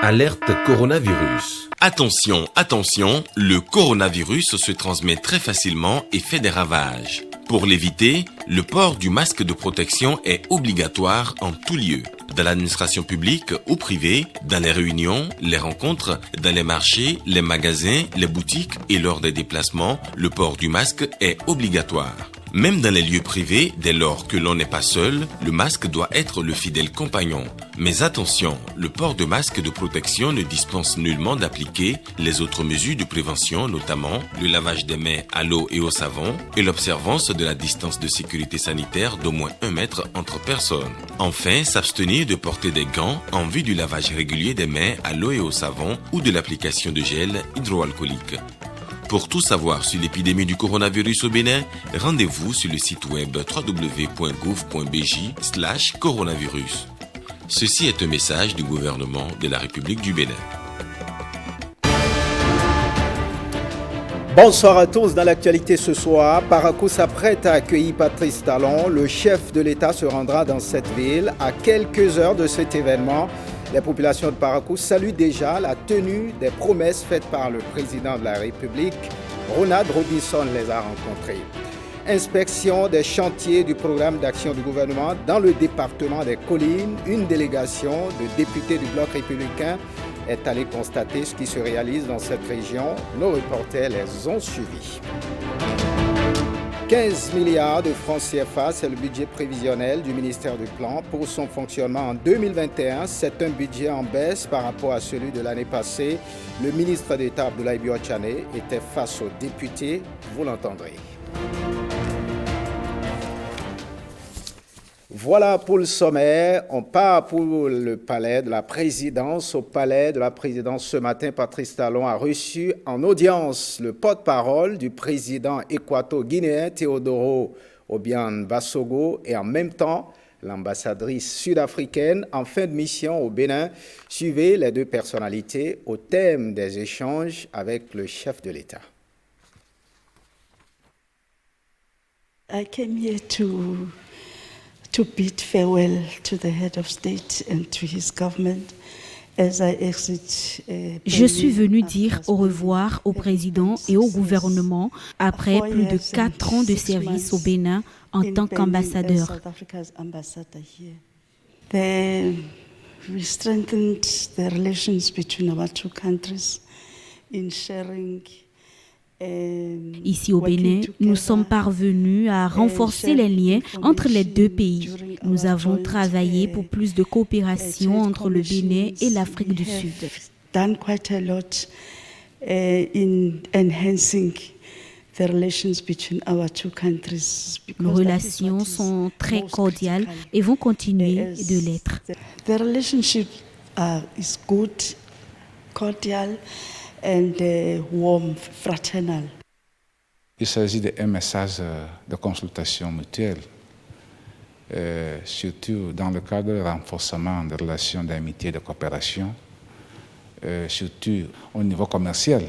Alerte coronavirus. Attention, attention, le coronavirus se transmet très facilement et fait des ravages. Pour l'éviter, le port du masque de protection est obligatoire en tout lieu. Dans l'administration publique ou privée, dans les réunions, les rencontres, dans les marchés, les magasins, les boutiques et lors des déplacements, le port du masque est obligatoire. Même dans les lieux privés, dès lors que l'on n'est pas seul, le masque doit être le fidèle compagnon. Mais attention, le port de masque de protection ne dispense nullement d'appliquer les autres mesures de prévention, notamment le lavage des mains à l'eau et au savon et l'observance de la distance de sécurité sanitaire d'au moins 1 mètre entre personnes. Enfin, s'abstenir de porter des gants en vue du lavage régulier des mains à l'eau et au savon ou de l'application de gel hydroalcoolique. Pour tout savoir sur l'épidémie du coronavirus au Bénin, rendez-vous sur le site web www.gouv.bj/coronavirus. Ceci est un message du gouvernement de la République du Bénin. Bonsoir à tous. Dans l'actualité ce soir, Parakou s'apprête à accueillir Patrice Talon. Le chef de l'État se rendra dans cette ville. À quelques heures de cet événement, les populations de Parakou saluent déjà la tenue des promesses faites par le président de la République. Ronald Robinson les a rencontrés. Inspection des chantiers du programme d'action du gouvernement dans le département des Collines. Une délégation de députés du Bloc républicain est allée constater ce qui se réalise dans cette région. Nos reporters les ont suivis. 15 milliards de francs CFA, c'est le budget prévisionnel du ministère du Plan pour son fonctionnement en 2021. C'est un budget en baisse par rapport à celui de l'année passée. Le ministre d'État Abdoulaye Biotchane était face aux députés. Vous l'entendrez. Voilà pour le sommaire. On part pour le palais de la présidence. Au palais de la présidence ce matin, Patrice Talon a reçu en audience le porte-parole du président équato-guinéen Teodoro Obiang Bassogo et en même temps l'ambassadrice sud-africaine en fin de mission au Bénin. Suivez les deux personnalités au thème des échanges avec le chef de l'État. I came here to bid farewell to the head of state and to his government as I exit. Je suis venu dire au revoir au président et au gouvernement après plus de 4 ans de service au Bénin en tant qu'ambassadeur. We strengthened the relations between our two countries in sharing. Ici au Bénin, nous sommes parvenus à renforcer les liens entre les deux pays. Nous avons travaillé pour plus de coopération entre le Bénin et l'Afrique du Sud. Done quite a lot in enhancing the relations between our two countries. Nos relations sont très cordiales et vont continuer de l'être. The relationship is good, cordial and warm, fraternal. Il s'agit d'un message de consultation mutuelle, surtout dans le cadre du renforcement des relations d'amitié et de coopération, surtout au niveau commercial.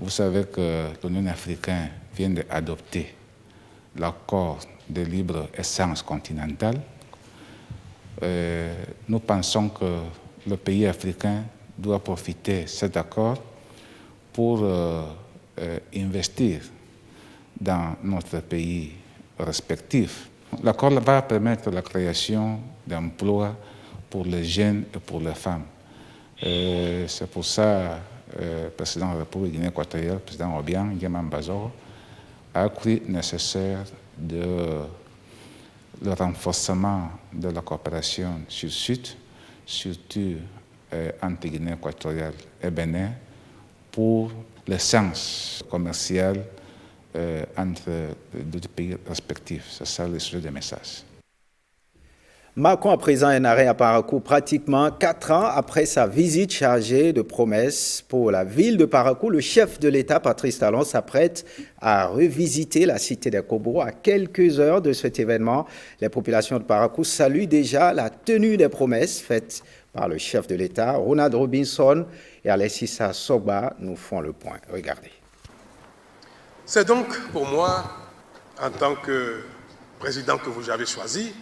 Vous savez que l'Union africaine vient d'adopter l'accord de libre-échange continental. Nous pensons que le pays africain doit profiter de cet accord pour investir dans notre pays respectif. L'accord va permettre la création d'emplois pour les jeunes et pour les femmes. C'est pour ça que le président de la République de Guinée équatoriale, le président Obiang Bassogo, a cru nécessaire le renforcement de la coopération sud-sud, surtout entre Guinée équatoriale et Bénin, pour l'échange commercial entre les deux pays respectifs. C'est ça le sujet des messages. Marquons à présent un arrêt à Parakou pratiquement 4 ans après sa visite chargée de promesses pour la ville de Parakou. Le chef de l'État, Patrice Talon, s'apprête à revisiter la cité des Koboro. À quelques heures de cet événement, les populations de Parakou saluent déjà la tenue des promesses faites par le chef de l'État. Ronald Robinson et Alessissa Sogba nous font le point. Regardez. C'est donc pour moi, en tant que président que vous avez choisi,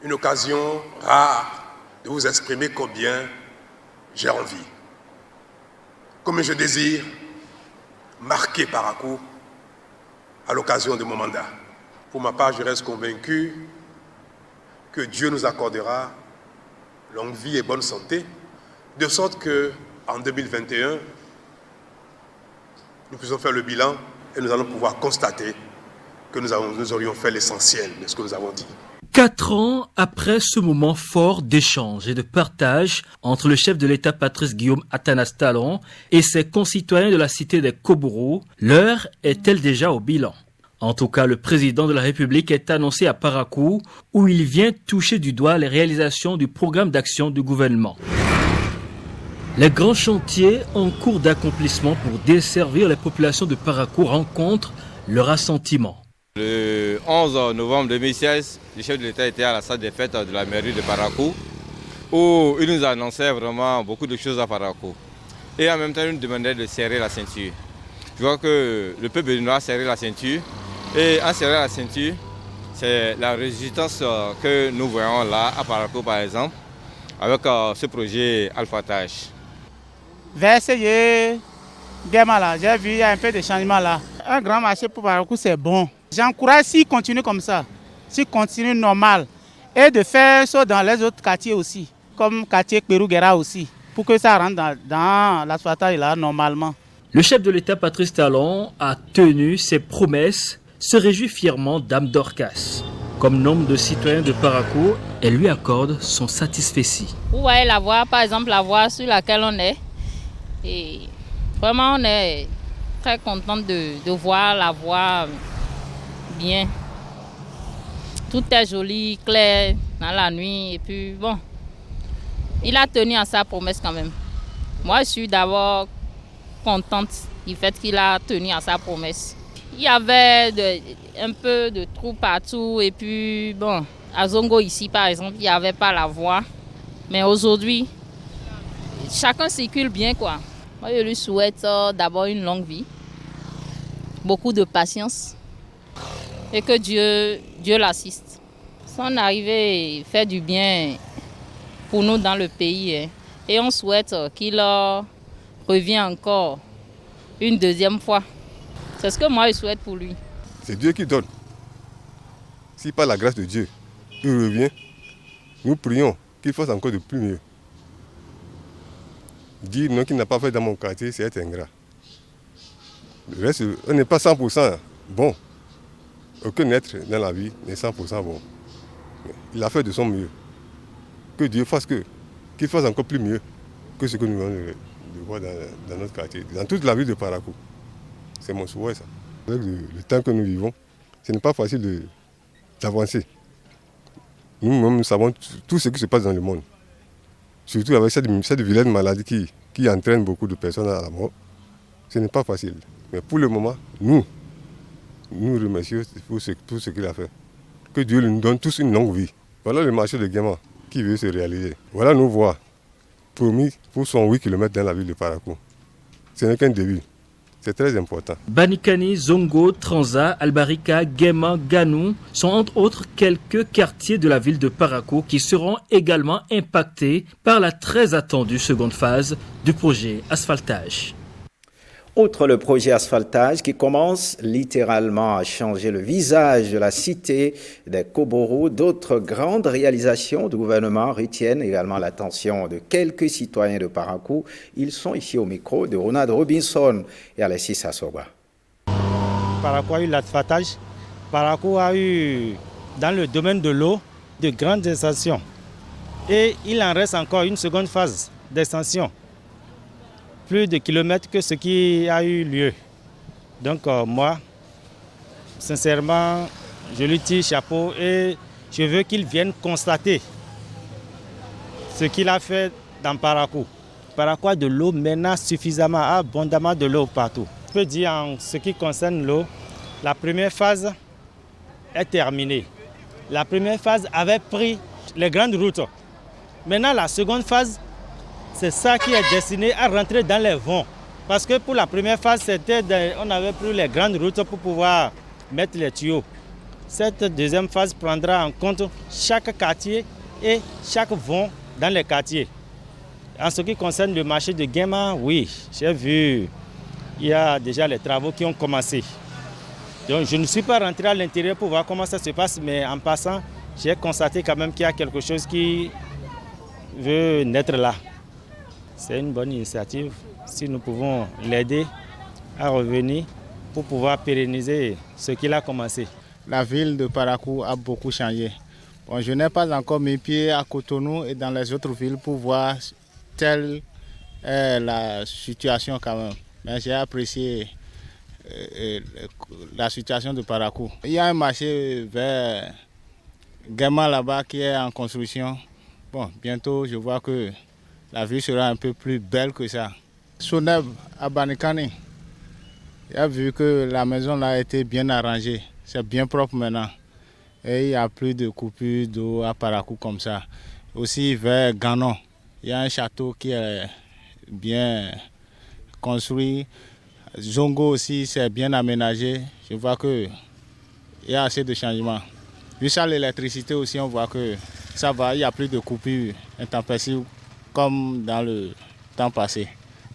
une occasion rare de vous exprimer combien j'ai envie, comme je désire, marquer Parakou à l'occasion de mon mandat. Pour ma part, je reste convaincu que Dieu nous accordera longue vie et bonne santé, de sorte qu'en 2021, nous puissions faire le bilan et nous allons pouvoir constater que nous aurions fait l'essentiel de ce que nous avons dit. 4 ans après ce moment fort d'échange et de partage entre le chef de l'État Patrice Guillaume Athanas Talon et ses concitoyens de la cité des Koboro, l'heure est-elle déjà au bilan? En tout cas, le président de la République est annoncé à Parakou où il vient toucher du doigt les réalisations du programme d'action du gouvernement. Les grands chantiers en cours d'accomplissement pour desservir les populations de Parakou rencontrent leur assentiment. Le 11 novembre 2016, le chef de l'État était à la salle des fêtes de la mairie de Parakou où il nous annonçait vraiment beaucoup de choses à Parakou. Et en même temps, il nous demandait de serrer la ceinture. Je vois que le peuple béninois a serré la ceinture. Et en serrant la ceinture, c'est la résistance que nous voyons là à Parakou par exemple, avec ce projet Alphatage. Vers ce Gama là, j'ai vu il y a un peu de changement là. Un grand marché pour Parakou, c'est bon. J'encourage s'il continue comme ça, s'il continue normal, et de faire ça dans les autres quartiers aussi, comme quartier Kperouguera aussi, pour que ça rentre dans l'asphaltage là normalement. Le chef de l'État Patrice Talon a tenu ses promesses, se réjouit fièrement d'Ame Dorcas. Comme nombre de citoyens de Parakou, elle lui accorde son satisfecit. Vous voyez la voie, par exemple la voie sur laquelle on est, et vraiment on est très content de voir la voie bien. Tout est joli, clair dans la nuit et puis bon, il a tenu à sa promesse quand même. Moi je suis d'abord contente du fait qu'il a tenu à sa promesse. Il y avait un peu de trous partout et puis bon, à Zongo ici par exemple, il n'y avait pas la voie. Mais aujourd'hui, chacun circule bien quoi. Moi je lui souhaite d'abord une longue vie, beaucoup de patience et que Dieu l'assiste. Son arrivée fait du bien pour nous dans le pays hein. Et on souhaite qu'il revienne encore une deuxième fois. C'est ce que moi je souhaite pour lui. C'est Dieu qui donne. Si par la grâce de Dieu, il revient, nous prions qu'il fasse encore de plus mieux. Dire non qu'il n'a pas fait dans mon quartier, c'est être ingrat. Le reste, on n'est pas 100% bon. Aucun être dans la vie n'est 100% bon. Il a fait de son mieux. Que Dieu fasse qu'il fasse encore plus mieux que ce que nous venons de voir dans notre quartier, dans toute la ville de Parakou. C'est mon souhait ça. Avec le temps que nous vivons, ce n'est pas facile d'avancer. Nous-mêmes, nous savons tout ce qui se passe dans le monde. Surtout avec cette vilaine maladie qui entraîne beaucoup de personnes à la mort. Ce n'est pas facile. Mais pour le moment, nous remercions pour tout ce qu'il a fait. Que Dieu nous donne tous une longue vie. Voilà le marché de Guéma qui veut se réaliser. Voilà nos voies promis pour son 8 km dans la ville de Parakou. Ce n'est qu'un début. C'est très important. Banikani, Zongo, Transa, Albarika, Guéma, Ganou sont entre autres quelques quartiers de la ville de Parakou qui seront également impactés par la très attendue seconde phase du projet Asphaltage. Outre le projet Asphaltage qui commence littéralement à changer le visage de la cité des Koboro, d'autres grandes réalisations du gouvernement retiennent également l'attention de quelques citoyens de Parakou. Ils sont ici au micro de Ronald Robinson et Alexis Assoba. Parakou a eu l'asphaltage. Parakou a eu, dans le domaine de l'eau, de grandes extensions. Et il en reste encore une seconde phase d'extension. Plus de kilomètres que ce qui a eu lieu. Donc moi, sincèrement, je lui tire chapeau et je veux qu'il vienne constater ce qu'il a fait dans Parakou. Parakou a de l'eau maintenant suffisamment, abondamment de l'eau partout. Je peux dire en ce qui concerne l'eau, la première phase est terminée. La première phase avait pris les grandes routes. Maintenant la seconde phase, c'est ça qui est destiné à rentrer dans les vents. Parce que pour la première phase, on avait pris les grandes routes pour pouvoir mettre les tuyaux. Cette deuxième phase prendra en compte chaque quartier et chaque vent dans les quartiers. En ce qui concerne le marché de Guéma, oui, j'ai vu, il y a déjà les travaux qui ont commencé. Donc je ne suis pas rentré à l'intérieur pour voir comment ça se passe, mais en passant, j'ai constaté quand même qu'il y a quelque chose qui veut naître là. C'est une bonne initiative. Si nous pouvons l'aider à revenir pour pouvoir pérenniser ce qu'il a commencé. La ville de Parakou a beaucoup changé. Bon, je n'ai pas encore mis pied à Cotonou et dans les autres villes pour voir telle est la situation quand même. Mais j'ai apprécié la situation de Parakou. Il y a un marché vers Guéma là-bas qui est en construction. Bon, bientôt je vois que la ville sera un peu plus belle que ça. Soneb à Banikani, j'ai vu que la maison là a été bien arrangée. C'est bien propre maintenant. Et il n'y a plus de coupure d'eau à Parakou comme ça. Aussi vers Ganon, il y a un château qui est bien construit. Zongo aussi, c'est bien aménagé. Je vois qu'il y a assez de changements. Juste à l'électricité aussi, on voit que ça va, il n'y a plus de coupure intempestive comme dans le temps passé.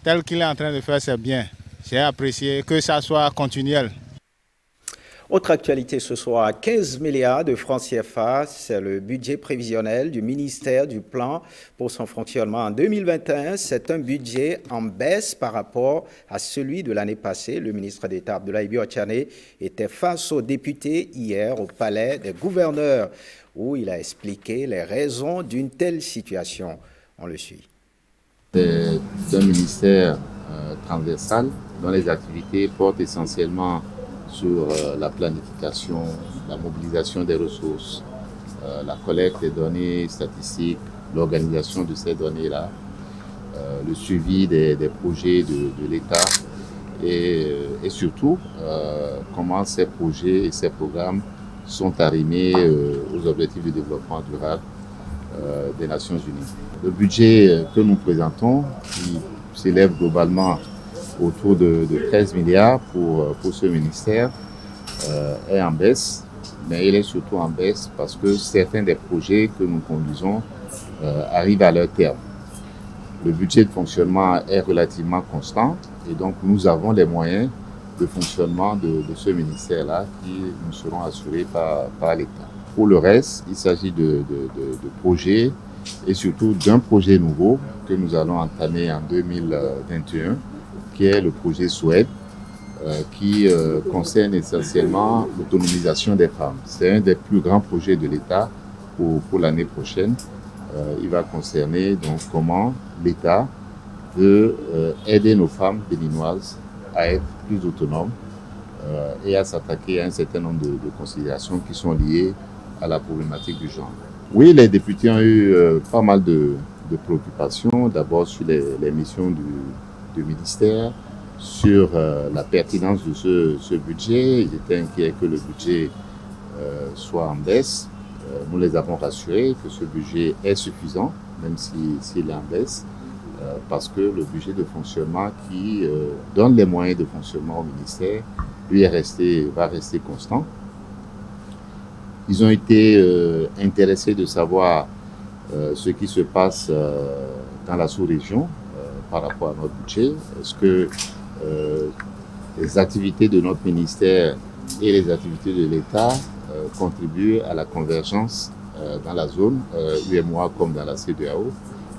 Tel qu'il est en train de faire, c'est bien. J'ai apprécié que ça soit continuel. Autre actualité ce soir, 15 milliards de francs CFA, c'est le budget prévisionnel du ministère du Plan pour son fonctionnement en 2021. C'est un budget en baisse par rapport à celui de l'année passée. Le ministre d'État Abdoulaye Biotchane était face aux députés hier au palais des gouverneurs où il a expliqué les raisons d'une telle situation. On le suit. C'est un ministère transversal dont les activités portent essentiellement sur la planification, la mobilisation des ressources, la collecte des données statistiques, l'organisation de ces données-là, le suivi des projets de l'État et surtout comment ces projets et ces programmes sont arrimés aux objectifs de développement durable des Nations Unies. Le budget que nous présentons, qui s'élève globalement autour de 13 milliards pour ce ministère, est en baisse, mais il est surtout en baisse parce que certains des projets que nous conduisons arrivent à leur terme. Le budget de fonctionnement est relativement constant et donc nous avons les moyens de fonctionnement de ce ministère-là qui nous seront assurés par l'État. Pour le reste, il s'agit de projets et surtout d'un projet nouveau que nous allons entamer en 2021, qui est le projet SOED, qui concerne essentiellement l'autonomisation des femmes. C'est un des plus grands projets de l'État pour l'année prochaine. Il va concerner donc comment l'État veut aider nos femmes béninoises à être plus autonomes et à s'attaquer à un certain nombre de considérations qui sont liées à la problématique du genre. Oui, les députés ont eu pas mal de préoccupations, d'abord sur les missions du ministère, sur la pertinence de ce budget. Ils étaient inquiets que le budget soit en baisse. Nous les avons rassurés que ce budget est suffisant, même s'il est en baisse, parce que le budget de fonctionnement qui donne les moyens de fonctionnement au ministère, lui va rester constant. Ils ont été intéressés de savoir ce qui se passe dans la sous-région par rapport à notre budget. Est-ce que les activités de notre ministère et les activités de l'État contribuent à la convergence dans la zone UEMOA comme dans la CEDEAO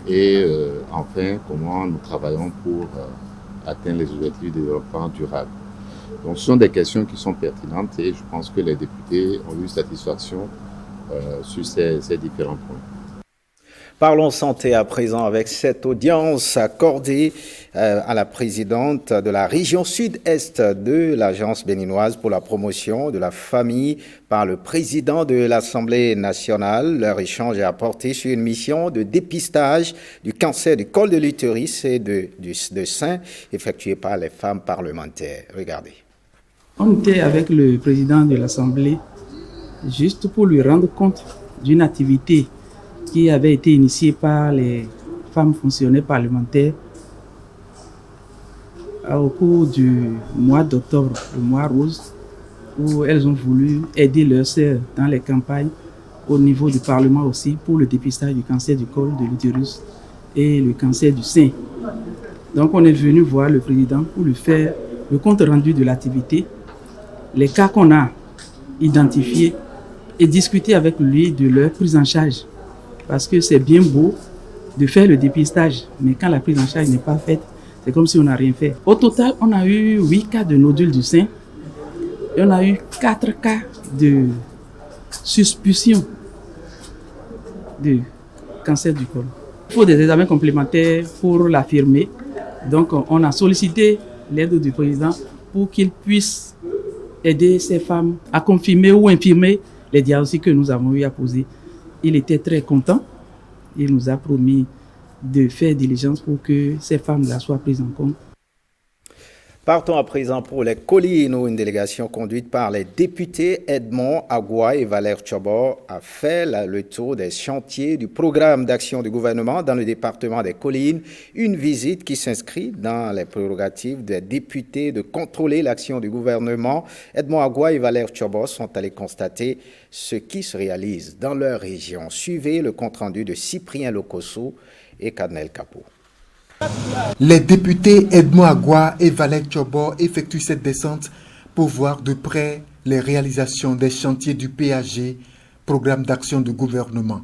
et enfin comment nous travaillons pour atteindre les objectifs de développement durable. Donc ce sont des questions qui sont pertinentes et je pense que les députés ont eu satisfaction sur ces différents points. Parlons santé à présent avec cette audience accordée à la présidente de la région sud-est de l'Agence béninoise pour la promotion de la famille par le président de l'Assemblée nationale. Leur échange a porté sur une mission de dépistage du cancer du col de l'utérus et de sein effectuée par les femmes parlementaires. Regardez. On était avec le président de l'Assemblée juste pour lui rendre compte d'une activité qui avait été initiée par les femmes fonctionnaires parlementaires au cours du mois d'octobre, le mois rose, où elles ont voulu aider leurs sœurs dans les campagnes au niveau du Parlement aussi pour le dépistage du cancer du col de l'utérus et le cancer du sein. Donc on est venu voir le président pour lui faire le compte rendu de l'activité, les cas qu'on a identifiés et discuter avec lui de leur prise en charge. Parce que c'est bien beau de faire le dépistage, mais quand la prise en charge n'est pas faite, c'est comme si on n'a rien fait. Au total, on a eu 8 cas de nodules du sein et on a eu 4 cas de suspicion de cancer du côlon. Il faut des examens complémentaires pour l'affirmer. Donc, on a sollicité l'aide du président pour qu'il puisse aider ces femmes à confirmer ou infirmer les diagnostics que nous avons eu à poser. Il était très content. Il nous a promis de faire diligence pour que ces femmes-là soient prises en compte. Partons à présent pour les collines où une délégation conduite par les députés Edmond Agua et Valère Tchobor a fait le tour des chantiers du programme d'action du gouvernement dans le département des collines. Une visite qui s'inscrit dans les prérogatives des députés de contrôler l'action du gouvernement. Edmond Agua et Valère Tchobor sont allés constater ce qui se réalise dans leur région. Suivez le compte-rendu de Cyprien Lokosso et Cadnel Capot. Les députés Edmond Agua et Valère Tchobor effectuent cette descente pour voir de près les réalisations des chantiers du PAG, Programme d'action du gouvernement.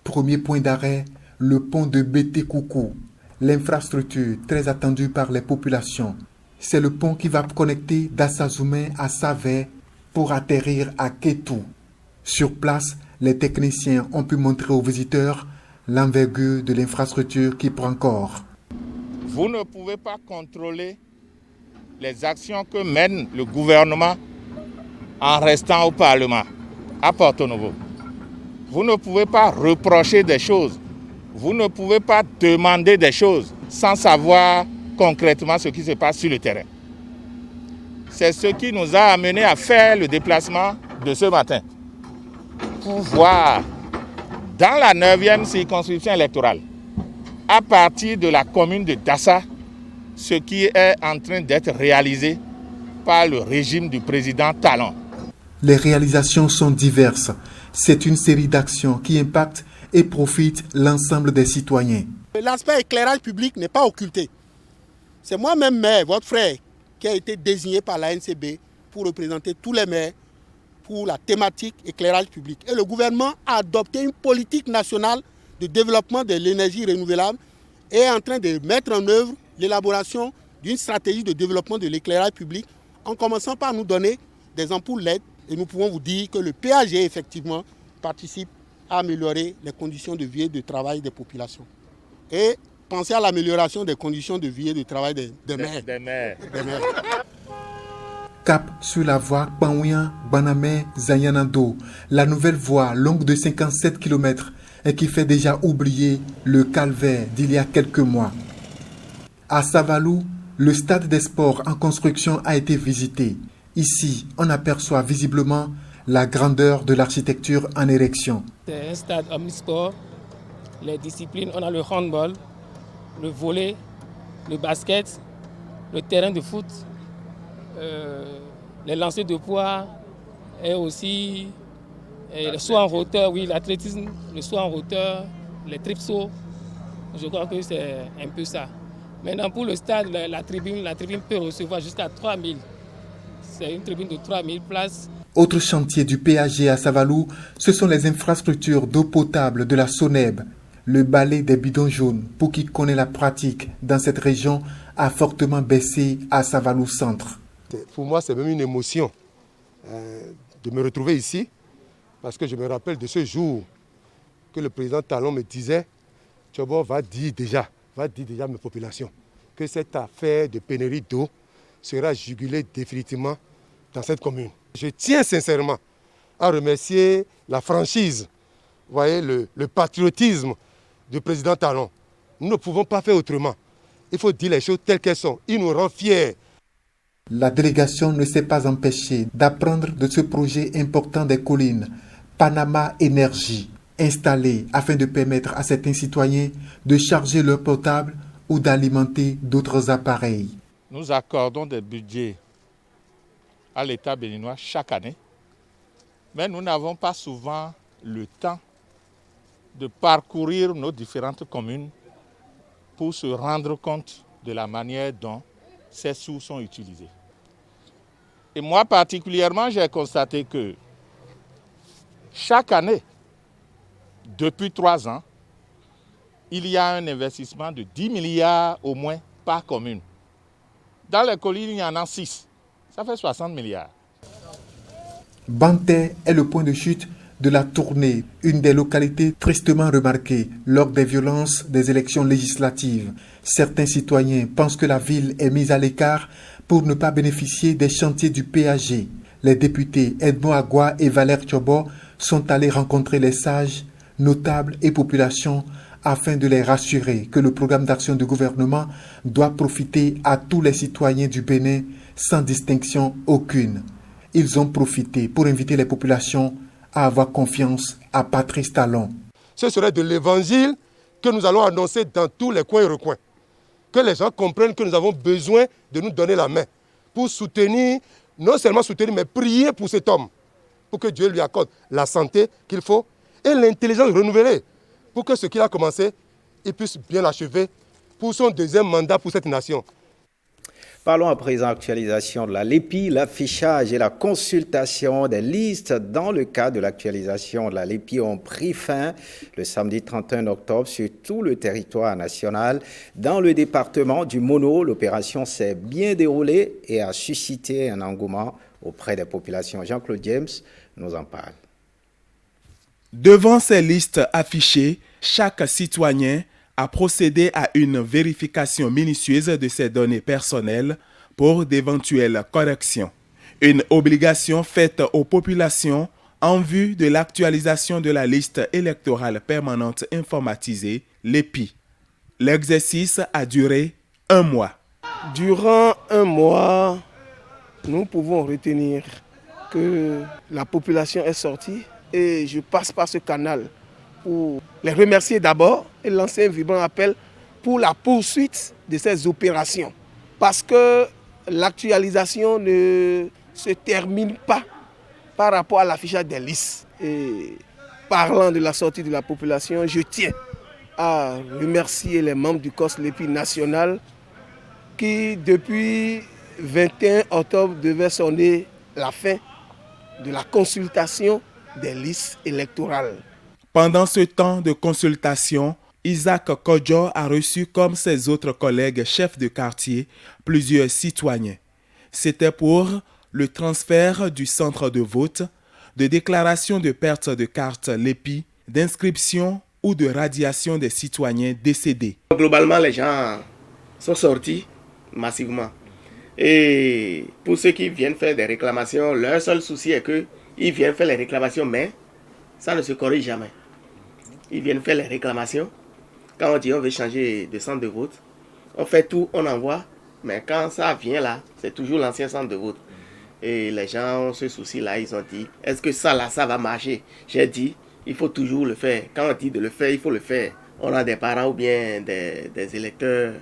Premier point d'arrêt, le pont de Bété-Koukou, l'infrastructure très attendue par les populations. C'est le pont qui va connecter Dassazoumé à Savé pour atterrir à Kétou. Sur place, les techniciens ont pu montrer aux visiteurs l'envergure de l'infrastructure qui prend corps. Vous ne pouvez pas contrôler les actions que mène le gouvernement en restant au Parlement, à Porto-Novo. Vous ne pouvez pas reprocher des choses. Vous ne pouvez pas demander des choses sans savoir concrètement ce qui se passe sur le terrain. C'est ce qui nous a amené à faire le déplacement de ce matin pour voir dans la 9e circonscription électorale, à partir de la commune de Dassa, ce qui est en train d'être réalisé par le régime du président Talon. Les réalisations sont diverses. C'est une série d'actions qui impactent et profitent l'ensemble des citoyens. L'aspect éclairage public n'est pas occulté. C'est moi-même maire, votre frère, qui a été désigné par la NCB pour représenter tous les maires pour la thématique éclairage public. Et le gouvernement a adopté une politique nationale de développement de l'énergie renouvelable et est en train de mettre en œuvre l'élaboration d'une stratégie de développement de l'éclairage public en commençant par nous donner des ampoules LED et nous pouvons vous dire que le PAG effectivement participe à améliorer les conditions de vie et de travail des populations. Et pensez à l'amélioration des conditions de vie et de travail des maires. Cap sur la voie Panouyan-Banamé-Zayanando, la nouvelle voie longue de 57 km et qui fait déjà oublier le calvaire d'il y a quelques mois. À Savalou, le stade des sports en construction a été visité. Ici, on aperçoit visiblement la grandeur de l'architecture en érection. C'est un stade omnisport. Les disciplines, on a le handball, le volley, le basket, le terrain de foot, les lancers de poids et aussi le saut en hauteur, oui, l'athlétisme, le saut en hauteur, les tripes-sauts. Je crois que c'est un peu ça. Maintenant, pour le stade, la tribune peut recevoir jusqu'à 3000. C'est une tribune de 3000 places. Autre chantier du PAG à Savalou, ce sont les infrastructures d'eau potable de la SONEB. Le balai des bidons jaunes, pour qui connaît la pratique dans cette région, a fortement baissé à Savalou Centre. Pour moi, c'est même une émotion de me retrouver ici, parce que je me rappelle de ce jour que le président Talon me disait « Tchobor va dire déjà à mes populations que cette affaire de pénurie d'eau sera jugulée définitivement dans cette commune. » Je tiens sincèrement à remercier la franchise, vous voyez, le patriotisme du président Talon. Nous ne pouvons pas faire autrement. Il faut dire les choses telles qu'elles sont. Il nous rend fiers. La délégation ne s'est pas empêchée d'apprendre de ce projet important des collines, Panama Énergie, installé afin de permettre à certains citoyens de charger leur portable ou d'alimenter d'autres appareils. Nous accordons des budgets à l'État béninois chaque année, mais nous n'avons pas souvent le temps de parcourir nos différentes communes pour se rendre compte de la manière dont ces sous sont utilisés. Et moi particulièrement, j'ai constaté que chaque année, depuis 3 ans, il y a un investissement de 10 milliards au moins par commune. Dans les collines, il y en a 6. Ça fait 60 milliards. Banté est le point de chute de la tournée, une des localités tristement remarquées lors des violences des élections législatives. Certains citoyens pensent que la ville est mise à l'écart pour ne pas bénéficier des chantiers du PAG. Les députés Edmond Agua et Valère Tchobo sont allés rencontrer les sages, notables et populations afin de les rassurer que le programme d'action du gouvernement doit profiter à tous les citoyens du Bénin sans distinction aucune. Ils ont profité pour inviter les populations à avoir confiance à Patrice Talon. Ce serait de l'évangile que nous allons annoncer dans tous les coins et recoins. Que les gens comprennent que nous avons besoin de nous donner la main pour soutenir, non seulement soutenir, mais prier pour cet homme, pour que Dieu lui accorde la santé qu'il faut et l'intelligence renouvelée, pour que ce qu'il a commencé, il puisse bien l'achever pour son deuxième mandat pour cette nation. Parlons à présent actualisation de la LEPI, l'affichage et la consultation des listes dans le cadre de l'actualisation de la LEPI ont pris fin le samedi 31 octobre sur tout le territoire national. Dans le département du Mono, l'opération s'est bien déroulée et a suscité un engouement auprès des populations. Jean-Claude James nous en parle. Devant ces listes affichées, chaque citoyen a procédé à une vérification minutieuse de ses données personnelles pour d'éventuelles corrections. Une obligation faite aux populations en vue de l'actualisation de la liste électorale permanente informatisée, l'EPI. L'exercice a duré 1 mois. Durant 1 mois, nous pouvons retenir que la population est sortie et je passe par ce canal pour les remercier d'abord et lancer un vibrant appel pour la poursuite de ces opérations. Parce que l'actualisation ne se termine pas par rapport à l'affichage des listes. Et parlant de la sortie de la population, je tiens à remercier les membres du COS LEPI national qui, depuis 21 octobre, devaient sonner la fin de la consultation des listes électorales. Pendant ce temps de consultation, Isaac Kodjo a reçu, comme ses autres collègues chefs de quartier, plusieurs citoyens. C'était pour le transfert du centre de vote, de déclaration de perte de carte LEPI, d'inscription ou de radiation des citoyens décédés. Globalement, les gens sont sortis massivement. Et pour ceux qui viennent faire des réclamations, leur seul souci est qu'ils viennent faire les réclamations, mais ça ne se corrige jamais. Ils viennent faire les réclamations. Quand on dit on veut changer de centre de vote, on fait tout, on envoie. Mais quand ça vient là, c'est toujours l'ancien centre de vote. Et les gens ont ce souci-là, ils ont dit, est-ce que ça là, ça va marcher? J'ai dit, il faut toujours le faire. Quand on dit de le faire, il faut le faire. On a des parents ou bien des électeurs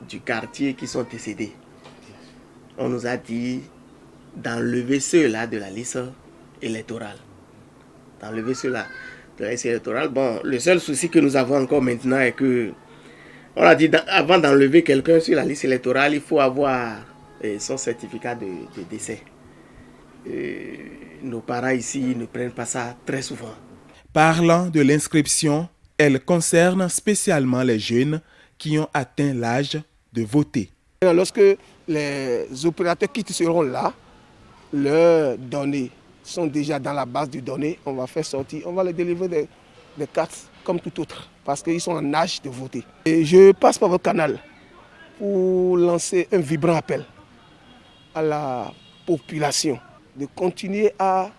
du quartier qui sont décédés. On nous a dit d'enlever ceux-là de la liste électorale. D'enlever ceux-là de la liste électorale. Bon, le seul souci que nous avons encore maintenant est que, on a dit, avant d'enlever quelqu'un sur la liste électorale, il faut avoir son certificat de décès. Nos parents ici ne prennent pas ça très souvent. Parlant de l'inscription, elle concerne spécialement les jeunes qui ont atteint l'âge de voter. Lorsque les opérateurs qui seront là, leurs données sont déjà dans la base de données, on va faire sortir, on va les délivrer des cartes comme tout autre, parce qu'ils sont en âge de voter. Et je passe par votre canal pour lancer un vibrant appel à la population de continuer à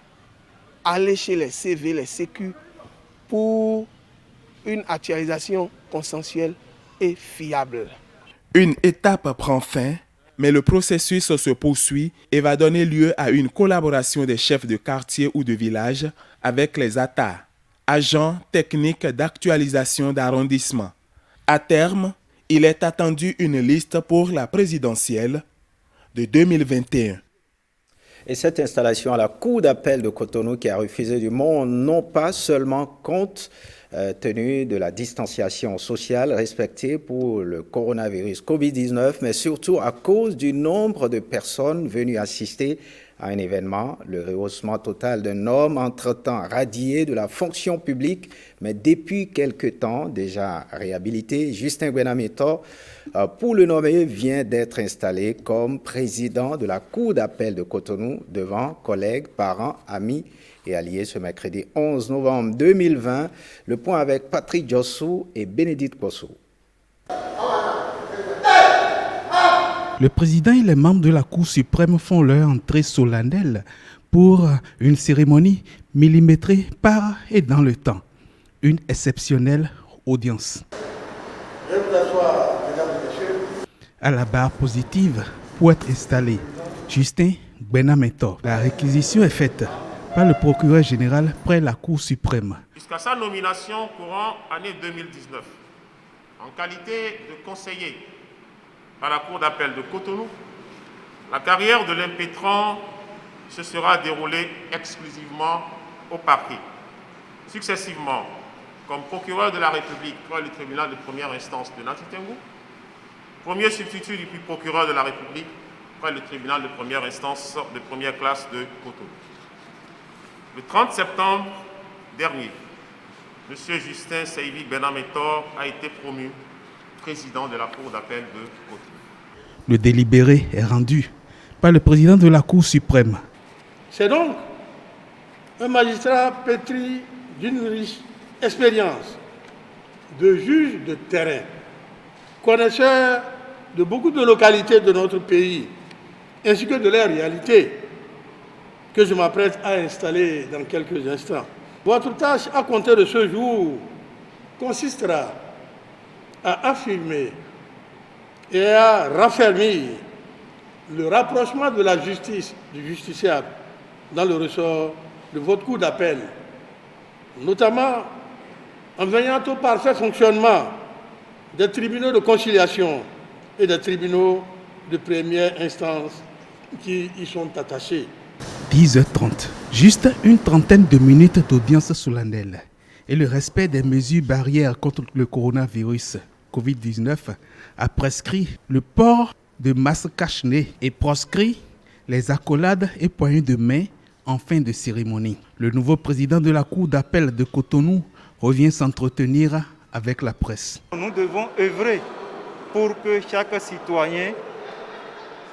aller chez les CV, les sécu, pour une actualisation consensuelle et fiable. Une étape prend fin, mais le processus se poursuit et va donner lieu à une collaboration des chefs de quartier ou de village avec les ATA, agents techniques d'actualisation d'arrondissement. À terme, il est attendu une liste pour la présidentielle de 2021. Et cette installation à la Cour d'appel de Cotonou qui a refusé du monde non pas seulement compte tenu de la distanciation sociale respectée pour le coronavirus Covid-19, mais surtout à cause du nombre de personnes venues assister à un événement. Le rehaussement total d'un homme entre-temps radié de la fonction publique, mais depuis quelque temps déjà réhabilité, Justin Gbenametor, pour le nommer, vient d'être installé comme président de la Cour d'appel de Cotonou devant collègues, parents, amis et alliés ce mercredi 11 novembre 2020. Le point avec Patrick Jossou et Bénédicte Kossou. Le président et les membres de la Cour suprême font leur entrée solennelle pour une cérémonie millimétrée par et dans le temps. Une exceptionnelle audience. Je vous assois, mesdames et messieurs. À la barre positive pour être installé Justin Gbenametor. La réquisition est faite par le procureur général près la Cour suprême. Jusqu'à sa nomination courant année 2019, en qualité de conseiller à la Cour d'appel de Cotonou, la carrière de l'impétrant se sera déroulée exclusivement au parquet. Successivement, comme procureur de la République près le tribunal de première instance de Nantitengu, premier substitut du procureur de la République près le tribunal de première instance de première classe de Cotonou. Le 30 septembre dernier, M. Justin Saivi Gbenametor a été promu président de la Cour d'appel de Cotonou. Le délibéré est rendu par le président de la Cour suprême. C'est donc un magistrat pétri d'une riche expérience de juge de terrain, connaisseur de beaucoup de localités de notre pays, ainsi que de leurs réalités, que je m'apprête à installer dans quelques instants. Votre tâche à compter de ce jour consistera à affirmer et à raffermir le rapprochement de la justice du justiciable dans le ressort de votre cour d'appel, notamment en veillant au parfait fonctionnement des tribunaux de conciliation et des tribunaux de première instance qui y sont attachés. 10h30, juste une trentaine de minutes d'audience solennelle et le respect des mesures barrières contre le coronavirus Covid-19 a prescrit le port de masques cache-nez et proscrit les accolades et poignées de main en fin de cérémonie. Le nouveau président de la Cour d'appel de Cotonou revient s'entretenir avec la presse. Nous devons œuvrer pour que chaque citoyen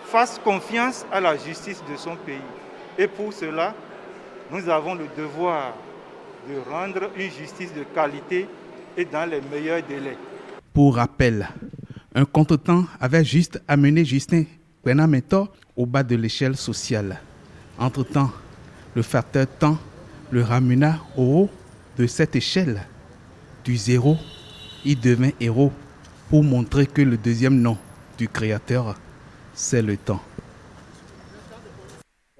fasse confiance à la justice de son pays. Et pour cela, nous avons le devoir de rendre une justice de qualité et dans les meilleurs délais. Pour rappel, un contretemps avait juste amené Justin Gbenametor au bas de l'échelle sociale. Entre-temps, le facteur temps le ramena au haut de cette échelle. Du zéro, il devint héros pour montrer que le deuxième nom du Créateur, c'est le temps.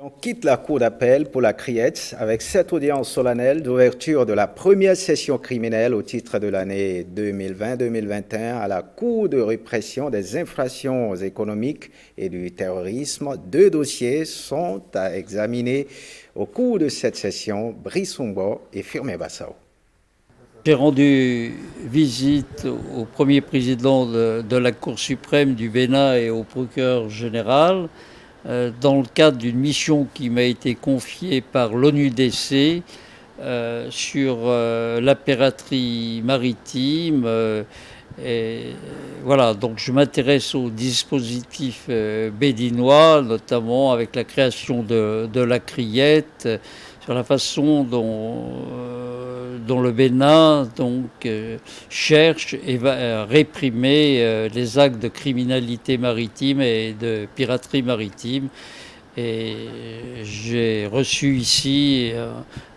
On quitte la cour d'appel pour la Criette avec cette audience solennelle d'ouverture de la première session criminelle au titre de l'année 2020-2021 à la Cour de répression des infractions économiques et du terrorisme. 2 dossiers sont à examiner au cours de cette session, Brice Umbo et Firmin Bassao. J'ai rendu visite au premier président de la Cour suprême du Bénin et au procureur général dans le cadre d'une mission qui m'a été confiée par l'ONUDC sur la piraterie maritime. Et voilà, donc je m'intéresse au dispositif béninois, notamment avec la création de la Criette, sur la façon dont le Bénin cherche et va réprimer les actes de criminalité maritime et de piraterie maritime. Et j'ai reçu ici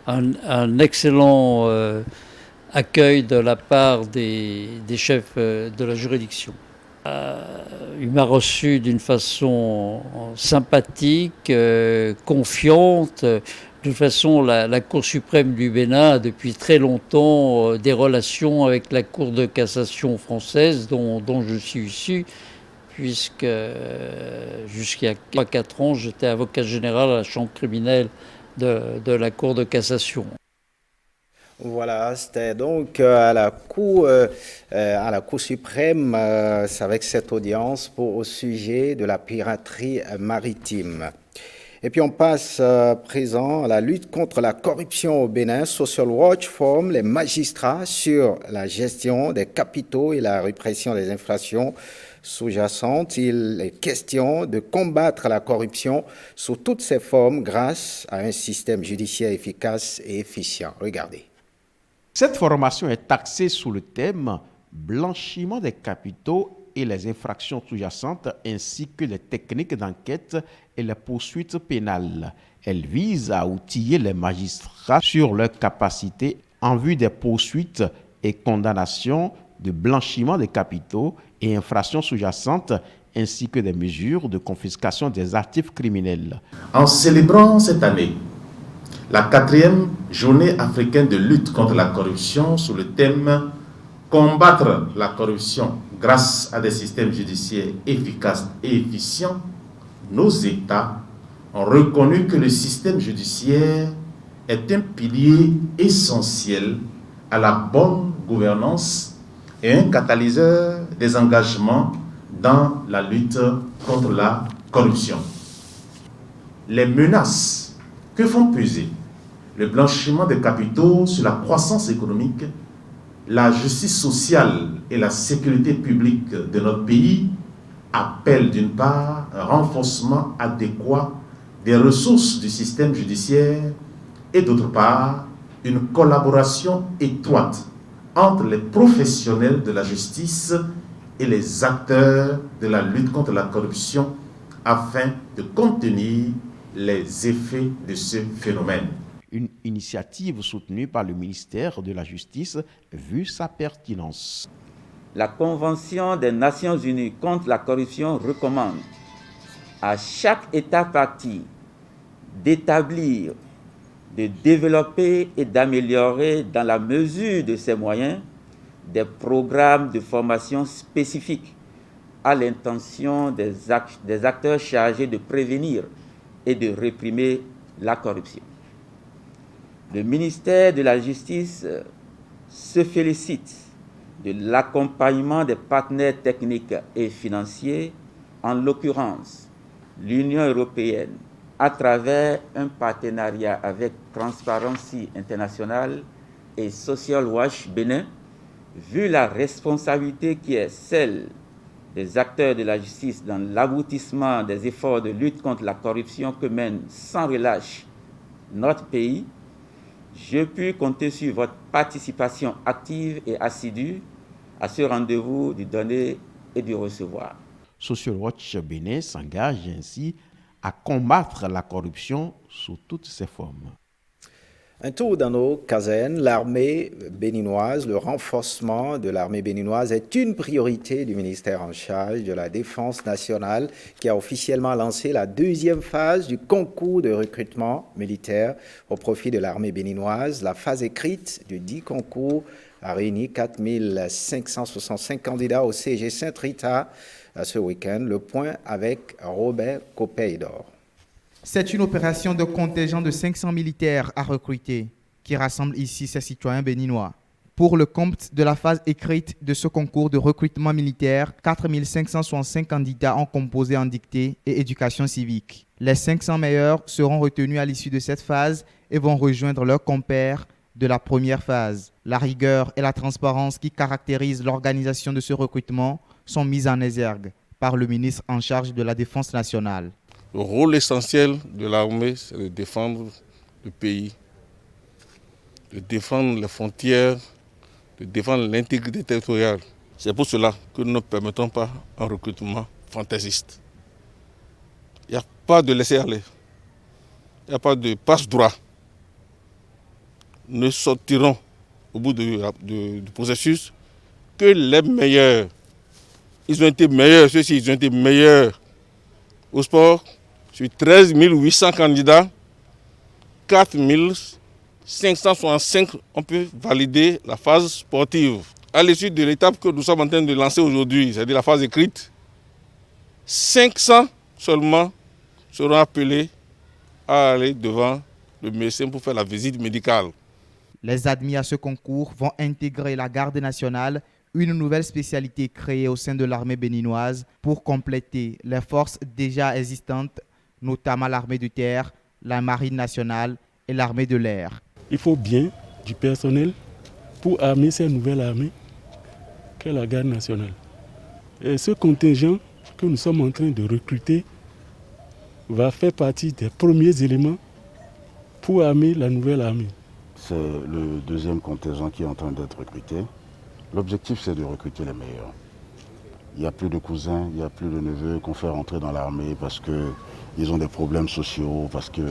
un excellent accueil de la part des chefs de la juridiction. Il m'a reçu d'une façon sympathique, confiante. De toute façon, la Cour suprême du Bénin a depuis très longtemps des relations avec la Cour de cassation française dont je suis issu, puisque jusqu'à 3-4 ans, j'étais avocat général à la chambre criminelle de la Cour de cassation. Voilà, c'était donc à la Cour suprême avec cette audience au sujet de la piraterie maritime. Et puis on passe présent à la lutte contre la corruption au Bénin. Social Watch forme les magistrats sur la gestion des capitaux et la répression des infractions sous-jacentes. Il est question de combattre la corruption sous toutes ses formes grâce à un système judiciaire efficace et efficient. Regardez. Cette formation est axée sous le thème blanchiment des capitaux et les infractions sous-jacentes ainsi que les techniques d'enquête et les poursuites pénales. Elle vise à outiller les magistrats sur leurs capacités en vue des poursuites et condamnations de blanchiment des capitaux et infractions sous-jacentes ainsi que des mesures de confiscation des actifs criminels. En célébrant cette année la 4e journée africaine de lutte contre la corruption sous le thème « Combattre la corruption grâce à des systèmes judiciaires efficaces et efficients », nos États ont reconnu que le système judiciaire est un pilier essentiel à la bonne gouvernance et un catalyseur des engagements dans la lutte contre la corruption. Les menaces que font peser le blanchiment des capitaux sur la croissance économique, la justice sociale et la sécurité publique de notre pays appellent d'une part un renforcement adéquat des ressources du système judiciaire et d'autre part une collaboration étroite entre les professionnels de la justice et les acteurs de la lutte contre la corruption afin de contenir les effets de ce phénomène. Une initiative soutenue par le ministère de la Justice vu sa pertinence. La Convention des Nations Unies contre la corruption recommande à chaque État partie d'établir, de développer et d'améliorer dans la mesure de ses moyens des programmes de formation spécifiques à l'intention des acteurs chargés de prévenir et de réprimer la corruption. Le ministère de la Justice se félicite de l'accompagnement des partenaires techniques et financiers, en l'occurrence l'Union européenne, à travers un partenariat avec Transparency International et Social Watch Bénin, vu la responsabilité qui est celle des acteurs de la justice dans l'aboutissement des efforts de lutte contre la corruption que mène sans relâche notre pays, je puis compter sur votre participation active et assidue à ce rendez-vous du donner et du recevoir. Social Watch Bénin s'engage ainsi à combattre la corruption sous toutes ses formes. Un tour dans nos casernes, l'armée béninoise, le renforcement de l'armée béninoise est une priorité du ministère en charge de la Défense nationale qui a officiellement lancé la 2e phase du concours de recrutement militaire au profit de l'armée béninoise. La phase écrite du dit concours a réuni 4 565 candidats au CG Sainte-Rita ce week-end. Le point avec Robert Copeydor. C'est une opération de contingent de 500 militaires à recruter qui rassemble ici ces citoyens béninois. Pour le compte de la phase écrite de ce concours de recrutement militaire, 4 565 candidats ont composé en dictée et éducation civique. Les 500 meilleurs seront retenus à l'issue de cette phase et vont rejoindre leurs compères de la première phase. La rigueur et la transparence qui caractérisent l'organisation de ce recrutement sont mises en exergue par le ministre en charge de la Défense nationale. Le rôle essentiel de l'armée, c'est de défendre le pays, de défendre les frontières, de défendre l'intégrité territoriale. C'est pour cela que nous ne permettons pas un recrutement fantaisiste. Il n'y a pas de laisser-aller, il n'y a pas de passe-droit. Nous sortirons au bout du processus que les meilleurs. Ils ont été meilleurs, ceux-ci, ils ont été meilleurs au sport. Sur 13 800 candidats, 4 565 on peut valider la phase sportive. À l'issue de l'étape que nous sommes en train de lancer aujourd'hui, c'est-à-dire la phase écrite, 500 seulement seront appelés à aller devant le médecin pour faire la visite médicale. Les admis à ce concours vont intégrer la garde nationale, une nouvelle spécialité créée au sein de l'armée béninoise pour compléter les forces déjà existantes, notamment l'armée de terre, la marine nationale et l'armée de l'air. Il faut bien du personnel pour armer cette nouvelle armée qu'est la garde nationale. Et ce contingent que nous sommes en train de recruter va faire partie des premiers éléments pour armer la nouvelle armée. C'est le deuxième contingent qui est en train d'être recruté. L'objectif, c'est de recruter les meilleurs. Il n'y a plus de cousins, il n'y a plus de neveux qu'on fait rentrer dans l'armée parce qu'ils ont des problèmes sociaux, parce qu'ils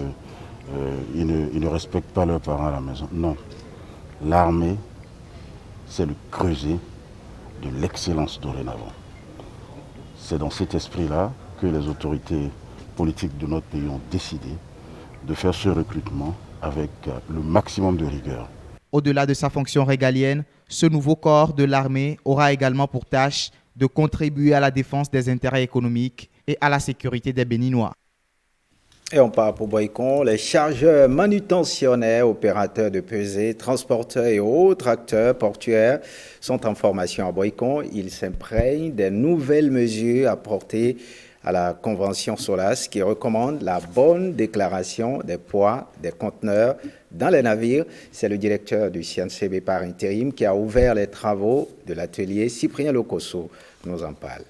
ne respectent pas leurs parents à la maison. Non. L'armée, c'est le creuset de l'excellence dorénavant. C'est dans cet esprit-là que les autorités politiques de notre pays ont décidé de faire ce recrutement avec le maximum de rigueur. Au-delà de sa fonction régalienne, ce nouveau corps de l'armée aura également pour tâche de contribuer à la défense des intérêts économiques et à la sécurité des Béninois. Et on part pour Boycon. Les chargeurs manutentionnaires, opérateurs de pesée, transporteurs et autres acteurs portuaires sont en formation à Boycon. Ils s'imprègnent des nouvelles mesures apportées à la Convention SOLAS qui recommande la bonne déclaration des poids des conteneurs dans les navires. C'est le directeur du CNCB par intérim qui a ouvert les travaux de l'atelier. Cyprien Locosso nous en parle.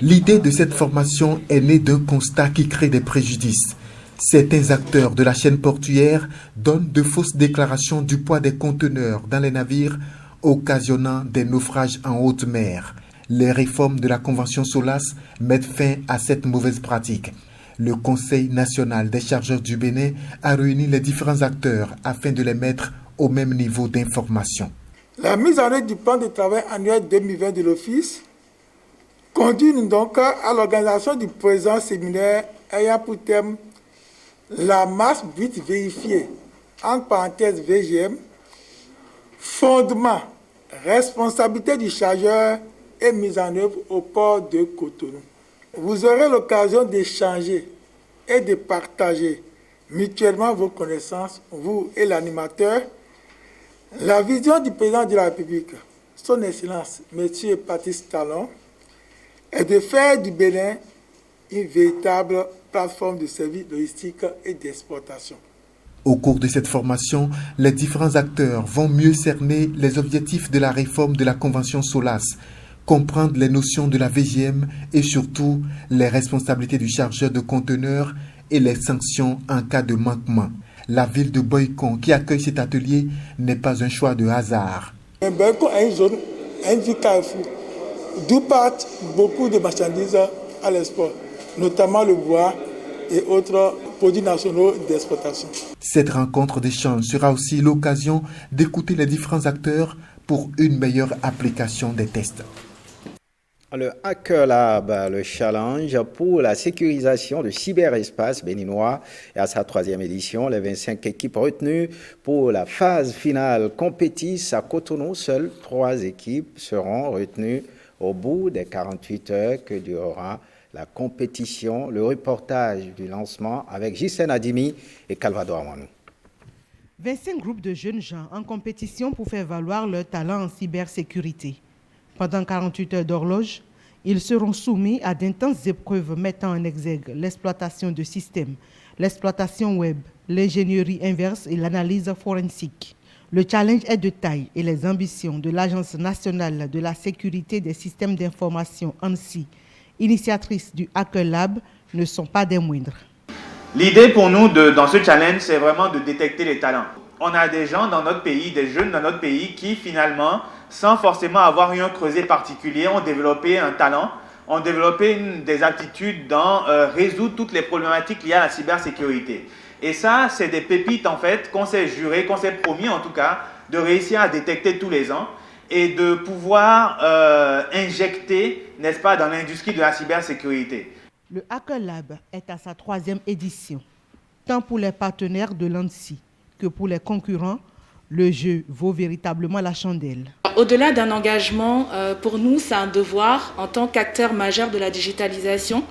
L'idée de cette formation est née d'un constat qui crée des préjudices. Certains acteurs de la chaîne portuaire donnent de fausses déclarations du poids des conteneurs dans les navires, occasionnant des naufrages en haute mer. Les réformes de la Convention SOLAS mettent fin à cette mauvaise pratique. Le Conseil national des chargeurs du Bénin a réuni les différents acteurs afin de les mettre au même niveau d'information. La mise en œuvre du plan de travail annuel 2020 de l'Office conduit donc à l'organisation du présent séminaire ayant pour thème la masse brute vérifiée, entre parenthèses VGM, fondement, responsabilité du chargeur et mise en œuvre au port de Cotonou. Vous aurez l'occasion d'échanger et de partager mutuellement vos connaissances, vous et l'animateur. La vision du président de la République, son Excellence, M. Patrice Talon, est de faire du Bénin une véritable plateforme de services logistiques et d'exportation. Au cours de cette formation, les différents acteurs vont mieux cerner les objectifs de la réforme de la Convention SOLAS, comprendre les notions de la VGM et surtout les responsabilités du chargeur de conteneurs et les sanctions en cas de manquement. La ville de Boycon qui accueille cet atelier n'est pas un choix de hasard. Boycon est une zone, une ville carrefour, d'où partent beaucoup de marchandises à l'export, notamment le bois et autres produits nationaux d'exportation. Cette rencontre d'échange sera aussi l'occasion d'écouter les différents acteurs pour une meilleure application des tests. Le Hacker Lab, le challenge pour la sécurisation du cyberespace béninois, et à sa 3e édition, les 25 équipes retenues pour la phase finale compétissent à Cotonou. Seules 3 équipes seront retenues au bout des 48 heures que durera la compétition. Le reportage du lancement avec Gisèle Adimi et Calvador Amanou. 25 groupes de jeunes gens en compétition pour faire valoir leur talent en cybersécurité. Pendant 48 heures d'horloge, ils seront soumis à d'intenses épreuves mettant en exergue l'exploitation de systèmes, l'exploitation web, l'ingénierie inverse et l'analyse forensique. Le challenge est de taille et les ambitions de l'Agence nationale de la sécurité des systèmes d'information ANSSI, initiatrice du Hacker Lab, ne sont pas des moindres. L'idée pour nous dans ce challenge, c'est vraiment de détecter les talents. On a des gens dans notre pays, des jeunes dans notre pays qui finalement, sans forcément avoir eu un creuset particulier, ont développé un talent, ont développé des aptitudes dans résoudre toutes les problématiques liées à la cybersécurité. Et ça, c'est des pépites en fait qu'on s'est juré, qu'on s'est promis en tout cas, de réussir à détecter tous les ans et de pouvoir injecter, n'est-ce pas, dans l'industrie de la cybersécurité. Le Hacker Lab est à sa 3e édition. Tant pour les partenaires de l'ANSSI que pour les concurrents, le jeu vaut véritablement la chandelle. Au-delà d'un engagement, pour nous, c'est un devoir en tant qu'acteur majeur de la digitalisation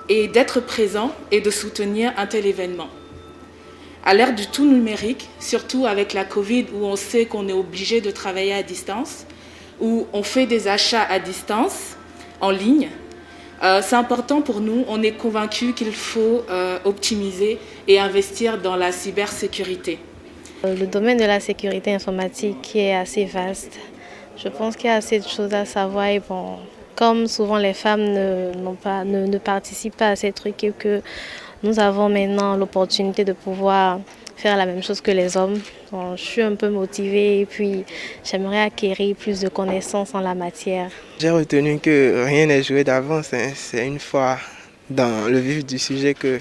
et d'être présent et de soutenir un tel événement. À l'ère du tout numérique, surtout avec la Covid où on sait qu'on est obligé de travailler à distance, où on fait des achats à distance, en ligne, c'est important pour nous. On est convaincus qu'il faut optimiser et investir dans la cybersécurité. Le domaine de la sécurité informatique est assez vaste. Je pense qu'il y a assez de choses à savoir et bon, comme souvent les femmes ne participent pas à ces trucs et que nous avons maintenant l'opportunité de pouvoir faire la même chose que les hommes. Bon, je suis un peu motivée et puis j'aimerais acquérir plus de connaissances en la matière. J'ai retenu que rien n'est joué d'avance. C'est une fois dans le vif du sujet que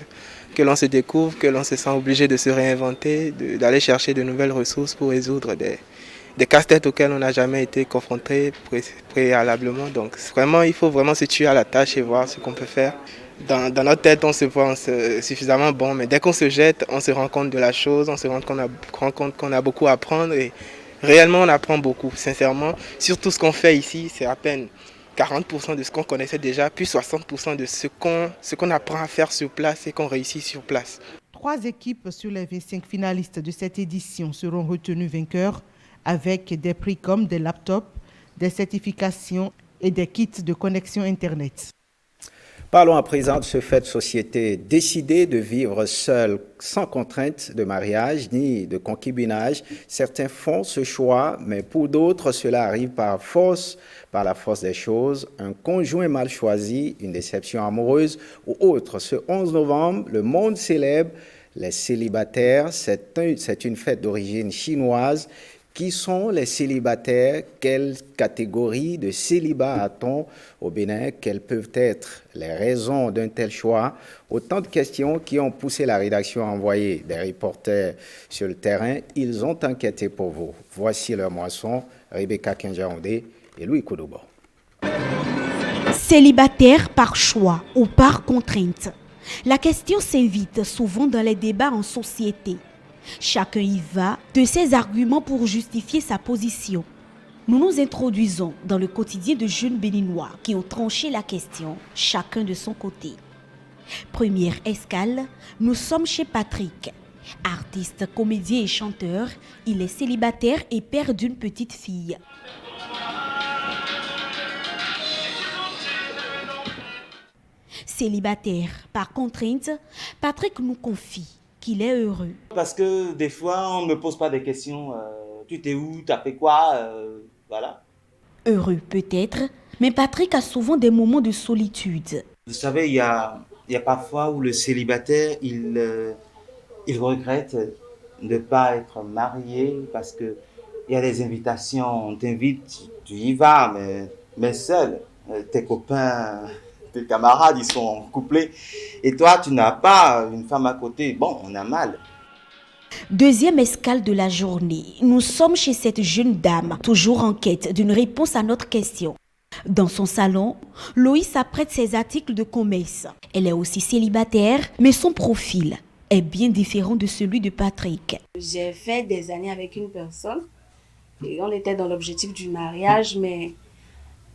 l'on se découvre, que l'on se sent obligé de se réinventer, d'aller chercher de nouvelles ressources pour résoudre des casse-têtes auxquels on n'a jamais été confronté préalablement. Donc vraiment, il faut vraiment se tuer à la tâche et voir ce qu'on peut faire. Dans notre tête, on se pense suffisamment bon, mais dès qu'on se jette, on se rend compte de la chose, on se rend compte qu'on a beaucoup à apprendre et réellement on apprend beaucoup, sincèrement. Surtout ce qu'on fait ici, c'est à peine 40% de ce qu'on connaissait déjà, puis 60% de ce qu'on apprend à faire sur place et qu'on réussit sur place. 3 équipes sur les 25 finalistes de cette édition seront retenues vainqueurs avec des prix comme des laptops, des certifications et des kits de connexion Internet. Parlons à présent de ce fait de société. Décider de vivre seul, sans contrainte de mariage ni de concubinage, certains font ce choix, mais pour d'autres, cela arrive par la force des choses. Un conjoint mal choisi, une déception amoureuse ou autre. Ce 11 novembre, le monde célèbre les célibataires. C'est une fête d'origine chinoise. Qui sont les célibataires? Quelle catégorie de célibat a-t-on au Bénin? Quelles peuvent être les raisons d'un tel choix? Autant de questions qui ont poussé la rédaction à envoyer des reporters sur le terrain. Ils ont enquêté pour vous. Voici leur moisson, Rebecca Kenjaondé et Louis Koudobo. Célibataire par choix ou par contrainte? La question s'invite souvent dans les débats en société. Chacun y va de ses arguments pour justifier sa position. Nous nous introduisons dans le quotidien de jeunes béninois qui ont tranché la question, chacun de son côté. Première escale, nous sommes chez Patrick. Artiste, comédien et chanteur, il est célibataire et père d'une petite fille. Célibataire par contrainte, Patrick nous confie qu'il est heureux. Parce que des fois, on ne me pose pas des questions. Tu t'es où? Tu as fait quoi? Voilà. Heureux peut-être, mais Patrick a souvent des moments de solitude. Vous savez, il y a parfois où le célibataire, il regrette de ne pas être marié parce qu'il y a des invitations, on t'invite, tu y vas, mais seul. Tes copains, tes camarades, ils sont couplés. Et toi, tu n'as pas une femme à côté. Bon, on a mal. Deuxième escale de la journée. Nous sommes chez cette jeune dame, toujours en quête d'une réponse à notre question. Dans son salon, Loïs apprête ses articles de commerce. Elle est aussi célibataire, mais son profil est bien différent de celui de Patrick. J'ai fait des années avec une personne et on était dans l'objectif du mariage, mais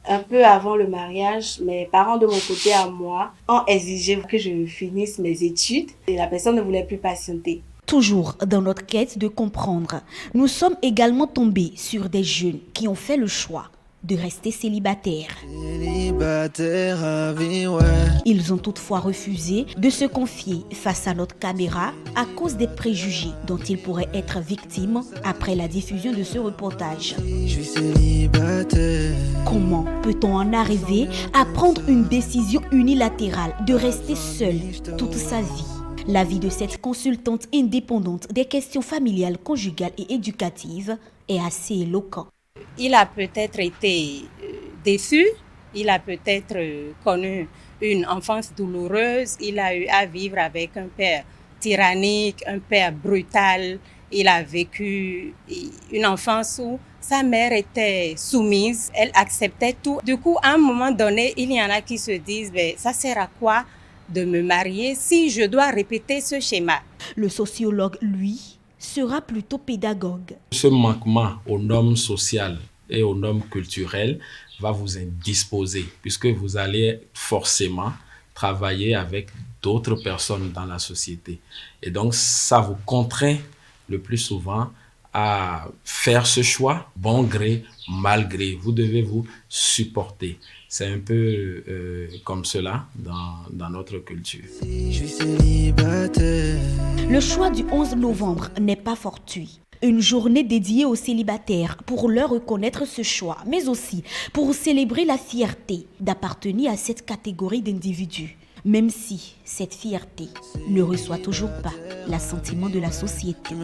un peu avant le mariage, mes parents de mon côté à moi ont exigé que je finisse mes études et la personne ne voulait plus patienter. Toujours dans notre quête de comprendre, nous sommes également tombés sur des jeunes qui ont fait le choix de rester célibataires. Ils ont toutefois refusé de se confier face à notre caméra à cause des préjugés dont ils pourraient être victimes après la diffusion de ce reportage. Comment peut-on en arriver à prendre une décision unilatérale de rester seul toute sa vie? L'avis de cette consultante indépendante des questions familiales, conjugales et éducatives est assez éloquent. Il a peut-être été déçu, il a peut-être connu une enfance douloureuse, il a eu à vivre avec un père tyrannique, un père brutal, il a vécu une enfance où sa mère était soumise, elle acceptait tout. Du coup, à un moment donné, il y en a qui se disent « ça sert à quoi de me marier si je dois répéter ce schéma ?» Le sociologue, lui, sera plutôt pédagogue. Ce manquement aux normes sociales et aux normes culturelles va vous indisposer puisque vous allez forcément travailler avec d'autres personnes dans la société. Et donc, ça vous contraint le plus souvent à faire ce choix, bon gré, mal gré. Vous devez vous supporter. C'est un peu comme cela dans notre culture. Le choix du 11 novembre n'est pas fortuit. Une journée dédiée aux célibataires pour leur reconnaître ce choix, mais aussi pour célébrer la fierté d'appartenir à cette catégorie d'individus, même si cette fierté ne reçoit toujours pas l'assentiment de la société.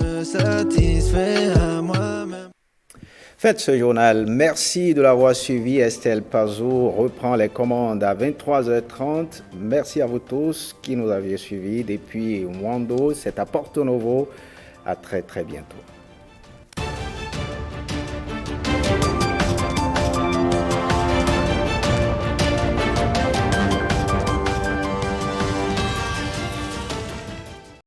Faites ce journal. Merci de l'avoir suivi. Estelle Pazou reprend les commandes à 23h30. Merci à vous tous qui nous aviez suivis depuis Mwando. C'est à Porto Novo. À très très bientôt.